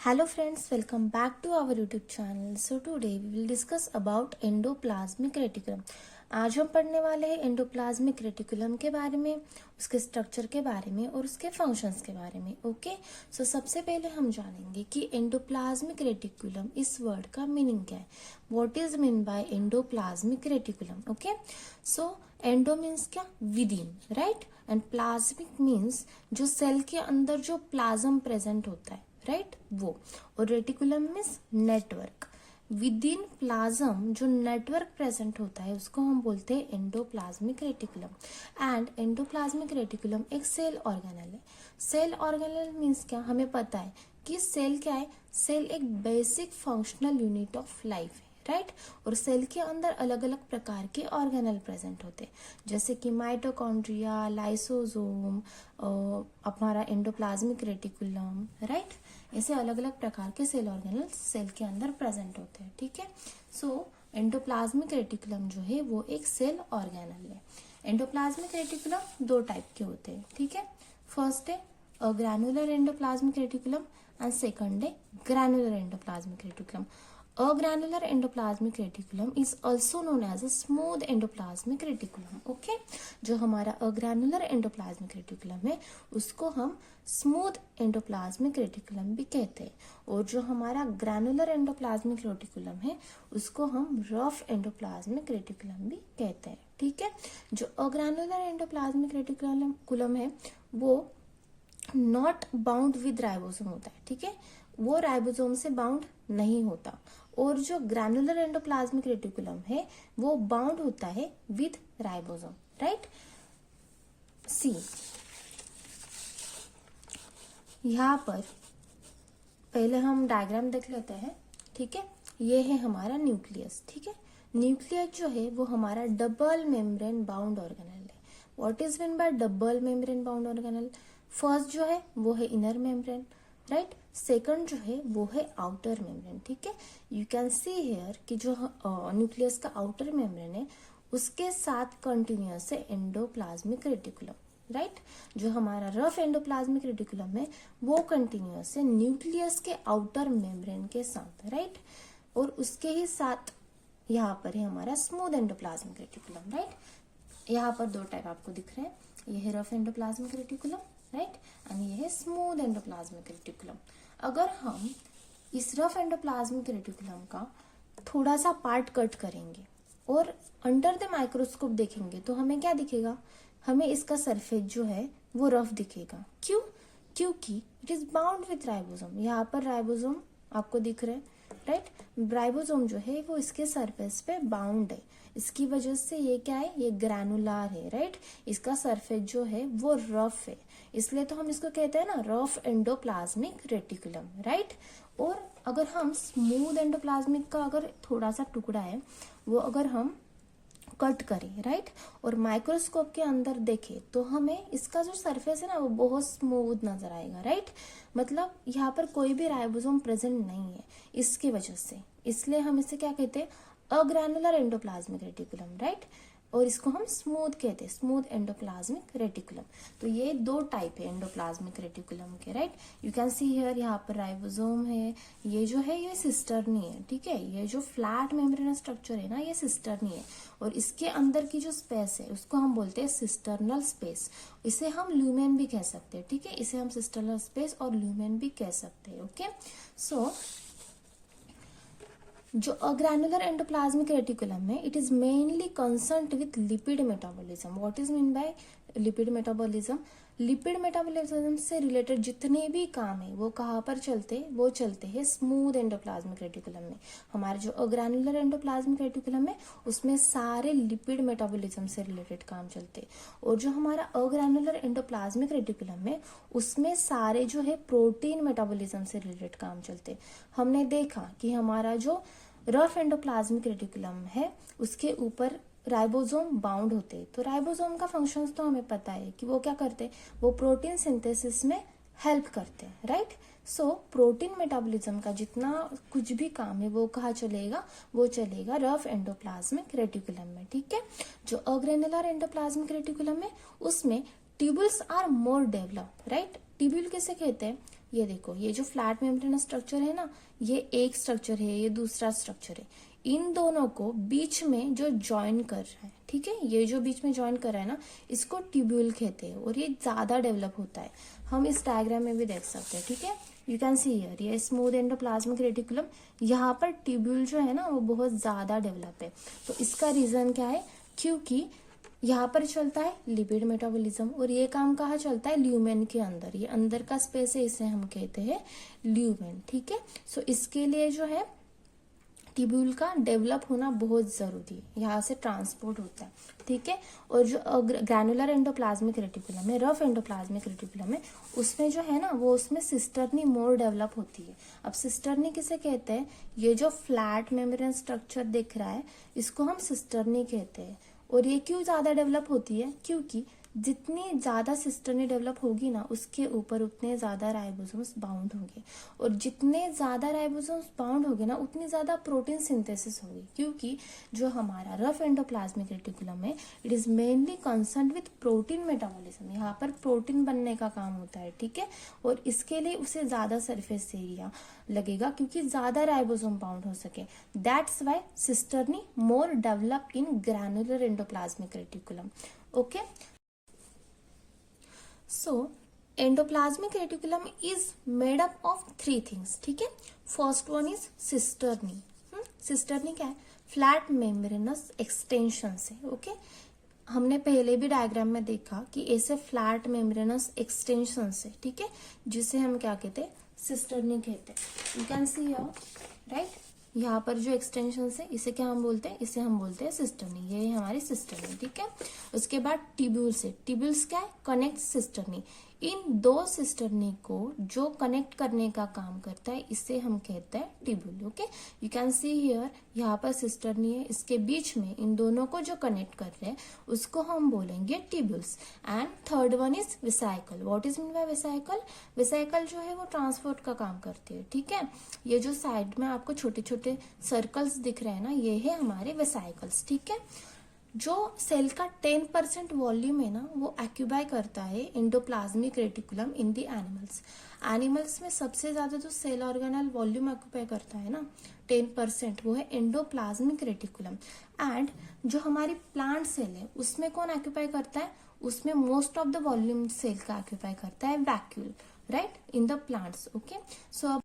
Hello friends, welcome back to our YouTube channel. So today we will discuss about endoplasmic reticulum. आज हम पढ़ने वाले हैं endoplasmic reticulum के बारे में, उसके स्ट्रक्चर के बारे में और उसके फंक्शंस के बारे में. ओके, सो सबसे पहले हम जानेंगे कि एंडोप्लाज्मिक रेटिकुलम इस वर्ड का मीनिंग क्या है. What is mean by endoplasmic reticulum. Okay, so endo means क्या, within, right, and plasmic means जो सेल के अंदर जो प्लाज्म प्रेजेंट होता है, राइट, वो. और reticulum means network. With in plasm जो नेटवर्क प्रेजेंट होता है उसको हम बोलते हैं endoplasmic reticulum. And endoplasmic reticulum एक सेल ऑर्गेनेल है. सेल ऑर्गेनेल मीन्स क्या, हमें पता है कि सेल क्या है. सेल एक basic functional unit of life है, राइट. और सेल के अंदर अलग अलग प्रकार के ऑर्गेनेल प्रेजेंट होते हैं, जैसे कि माइटोकॉन्ड्रिया, लाइसोसोम, हमारा एंडोप्लाज्मिक रेटिकुलम, राइट. ऐसे अलग अलग प्रकार के सेल ऑर्गेनेल सेल के अंदर प्रेजेंट होते हैं. ठीक है, सो एंडोप्लाज्मिक रेटिकुलम जो है वो एक सेल ऑर्गेनेल है. एंडोप्लाज्मिक रेटिकुलम दो टाइप के होते हैं. ठीक है, फर्स्ट है granular endoplasmic reticulum and second है granular endoplasmic reticulum. A granular endoplasmic reticulum is also known as a smooth endoplasmic reticulum. Okay, जो हमारा अग्रैनुलर एंडोप्लाज्मिक रेटिकुलम है उसको हम स्मूथ एंडोप्लाज्मिक रेटिकुलम भी कहते हैं, और जो हमारा ग्रैनुलर एंडोप्लाज्मिक रेटिकुलम है उसको हम रफ एंडोप्लाज्मिक रेटिकुलम भी कहते हैं. ठीक है, जो अग्रैनुलर एंडोप्लाज्मिक रेटिकुलम है वो नॉट बाउंड विद राइबोसोम होता है. ठीक है, वो राइबोसोम से बाउंड नहीं होता. और जो ग्रैनुलर एंडोप्लाज्मिक रेटिकुलम है वो बाउंड होता है विद राइबोसोम, राइट. सी, यहाँ पर पहले हम डायग्राम देख लेते हैं. ठीक है, ये है हमारा न्यूक्लियस. ठीक है, न्यूक्लियस जो है वो हमारा डबल मेम्ब्रेन बाउंड ऑर्गेनेल है. What is mean bye double membrane bound organelle. First जो है वो है इनर मेम्ब्रेन, राइट. सेकंड जो है वो है आउटर मेम्ब्रेन. ठीक है, यू कैन सी हेयर कि जो न्यूक्लियस का आउटर मेम्ब्रेन है उसके साथ कंटिन्यूअस है एंडोप्लाज्मिक रेटिकुलम, राइट. जो हमारा रफ एंडोप्लाज्मिक रेटिकुलम है वो कंटिन्यूअस है न्यूक्लियस के आउटर मेम्ब्रेन के साथ, राइट. और उसके ही साथ यहाँ पर है हमारा स्मूथ एंडोप्लाज्मिक रेटिकुलम, राइट. यहाँ पर दो टाइप आपको दिख रहे हैं, ये है rough endoplasmic reticulum, right, and ये है स्मूथ एंडोप्लाज्मिक रेटिकुलम. अगर हम इस रफ एंडोप्लाज्मिक रेटिकुलम का थोड़ा सा पार्ट कट करेंगे और अंडर द माइक्रोस्कोप देखेंगे तो हमें क्या दिखेगा, हमें इसका सरफेस जो है वो रफ दिखेगा. क्यों? क्योंकि it is bound with ribosome. यहाँ पर राइबोसोम आपको दिख रहे हैं, राइट. राइबोसोम जो है वो इसके सरफेस पे बाउंड है. इसकी वजह से ये क्या है, ये ग्रैनुलर है, राइट. इसका सरफेस जो है वो रफ है, इसलिए तो हम इसको कहते हैं ना रफ एंडोप्लाज्मिक रेटिकुलम, राइट. और अगर हम स्मूथ एंडोप्लाज्मिक का अगर थोड़ा सा टुकड़ा है वो अगर हम कट करें, राइट, और माइक्रोस्कोप के अंदर देखें तो हमें इसका जो सरफेस है ना वो बहुत स्मूथ नजर आएगा, राइट. मतलब यहाँ पर कोई भी राइबोसोम प्रेजेंट नहीं है इसकी वजह से, इसलिए हम इसे क्या कहते हैं, अग्रैनुलर एंडोप्लाज्मिक रेटिकुलम, राइट. और इसको हम स्मूथ कहते हैं, स्मूथ एंडोप्लाज्मिक रेटिकुलम. तो ये दो टाइप है एंडोप्लाज्मिक रेटिकुलम के, right. You can see here, यहाँ पर राइबोसोम है, ये जो है ये सिस्टर्नी है. ठीक है, ये जो फ्लैट मेम्ब्रेनस स्ट्रक्चर है ना ये सिस्टर्नी है, और इसके अंदर की जो स्पेस है उसको हम बोलते हैं सिस्टर्नल स्पेस. इसे हम ल्यूमेन भी कह सकते हैं. ठीक है, इसे हम सिस्टर्नल स्पेस और ल्यूमेन भी कह सकते हैं. ओके, सो जो अग्रैनुलर एंडोप्लाज्मिक रेटिकुलम है it is mainly concerned with lipid metabolism. What is mean bye lipid metabolism. Lipid metabolism से रिलेटेड जितने भी काम है वो कहाँ पर चलते, वो चलते हैं स्मूथ एंडोप्लाज्मिक रेटिकुलम में. हमारे जो अग्रैनुलर एंडोप्लाज्मिक रेटिकुलम है उसमें सारे लिपिड मेटाबॉलिज्म से रिलेटेड काम चलते हैं, और जो हमारा अग्रैनुलर एंडोप्लाज्मिक रेटिकुलम है उसमें सारे जो है प्रोटीन मेटाबॉलिज्म से रिलेटेड काम चलते हैं. हमने देखा कि हमारा जो रफ एंडोप्लाज्मिक रेटिकुलम है उसके ऊपर राइबोसोम बाउंड होते हैं. तो राइबोसोम का फंक्शंस तो हमें पता है कि वो क्या करते हैं, वो प्रोटीन सिंथेसिस में हेल्प करते हैं, राइट. सो प्रोटीन मेटाबॉलिज्म का जितना कुछ भी काम है वो कहाँ चलेगा, वो चलेगा रफ एंडोप्लाज्मिक रेटिकुलम में. ठीक है, जो अग्रैनुलर एंडोप्लाज्मिक रेटिकुलम है उसमें tubules are more develop, right. Tubule किसे कहते हैं, ये देखो, ये जो फ्लैट मेम्ब्रेनस स्ट्रक्चर है ना, ये एक स्ट्रक्चर है, ये दूसरा स्ट्रक्चर है। इन दोनों को बीच में जो ज्वाइन कर रहा है, ठीक है, ये जो बीच में ज्वाइन कर रहा है ना, इसको ट्यूब्यूल कहते हैं और ये ज्यादा डेवलप होता है। हम इस डायग्राम में भी देख सकते हैं, ठीक है। यू कैन सी हियर, ये स्मूथ एंडोप्लाज्मिक रेटिकुलम, यहाँ पर ट्यूब्यूल जो है ना वो बहुत ज्यादा डेवलप है। तो इसका रीजन क्या है, क्योंकि यहाँ पर चलता है लिपिड मेटाबॉलिज्म और ये काम कहाँ चलता है, ल्यूमेन के अंदर। ये अंदर का स्पेस है, इसे हम कहते हैं ल्यूमेन, ठीक है। सो इसके लिए जो है ट्यूब्यूल का डेवलप होना बहुत जरूरी है, यहाँ से ट्रांसपोर्ट होता है, ठीक है। और जो ग्रैनुलर एंडोप्लाज्मिक रेटिकुलम है, रफ एंडोप्लाज्मिक रेटिकुलम है, उसमें जो है ना वो उसमें सिस्टर्नी मोर डेवलप होती है। अब सिस्टर्नी किसे कहते हैं, ये जो फ्लैट मेम्ब्रेन स्ट्रक्चर दिख रहा है इसको हम सिस्टर्नी कहते हैं। और ये क्यों ज्यादा डेवलप होती है, क्योंकि जितनी ज्यादा सिस्टर्नी डेवलप होगी ना उसके ऊपर उतने ज्यादा राइबोसोम्स बाउंड होंगे, और जितने ज्यादा राइबोसोम्स बाउंड होंगे ना उतनी ज्यादा प्रोटीन सिंथेसिस होगी, क्योंकि जो हमारा रफ एंडोप्लाज्मिक रेटिकुलम है it is mainly concern with protein metabolism. यहाँ पर प्रोटीन बनने का काम होता है, ठीक है। और इसके लिए उसे ज्यादा सरफेस एरिया लगेगा क्योंकि ज्यादा राइबोसोम बाउंड हो सके। That's why cisternae more develop in granular endoplasmic reticulum. Okay, so endoplasmic reticulum is made up of 3 things, ठीक है। First one is cisternae. Cisternae क्या है, फ्लैट मेम्ब्रेनस एक्सटेंशन से, ओके। हमने पहले भी डायग्राम में देखा कि ऐसे फ्लैट मेम्ब्रेनस एक्सटेंशन से, ठीक है, जिसे हम क्या कहते हैं, सिस्टर्नी कहते हैं। You can see here, right, यहाँ पर जो एक्सटेंशन है इसे क्या हम बोलते हैं, इसे हम बोलते हैं सिस्टर्नी। ये है हमारी सिस्टर्नी, ठीक है। उसके बाद ट्यूब्यूल्स है, ट्यूब्यूल्स क्या है, कनेक्ट सिस्टर्नी। इन दो सिस्टर्नी को जो कनेक्ट करने का काम करता है इसे हम कहते हैं tubule, okay. You can see here, यहाँ पर सिस्टर्नी है, इसके बीच में इन दोनों को जो कनेक्ट कर रहे हैं उसको हम बोलेंगे tubules. And third one is vesicle. What is mean bye vesicle, vesicle जो है वो ट्रांसपोर्ट का काम करती है, ठीक है। ये जो साइड में आपको छोटे छोटे सर्कल्स दिख रहे हैं ना, ये है हमारे वेसाइकल्स, ठीक है। जो सेल का 10% वॉल्यूम है ना वो ऑक्यूपाई करता है endoplasmic reticulum in the animals. Animals में सबसे ज्यादा जो सेल ऑर्गेनल वॉल्यूम ऑक्यूपाई करता है ना 10%, वो है एंडोप्लाज्मिक रेटिकुलम। एंड जो हमारी प्लांट सेल है उसमें कौन ऑक्यूपाई करता है, उसमें most of the volume cell का ऑक्यूपाई करता है vacuole, right, in the plants, okay. So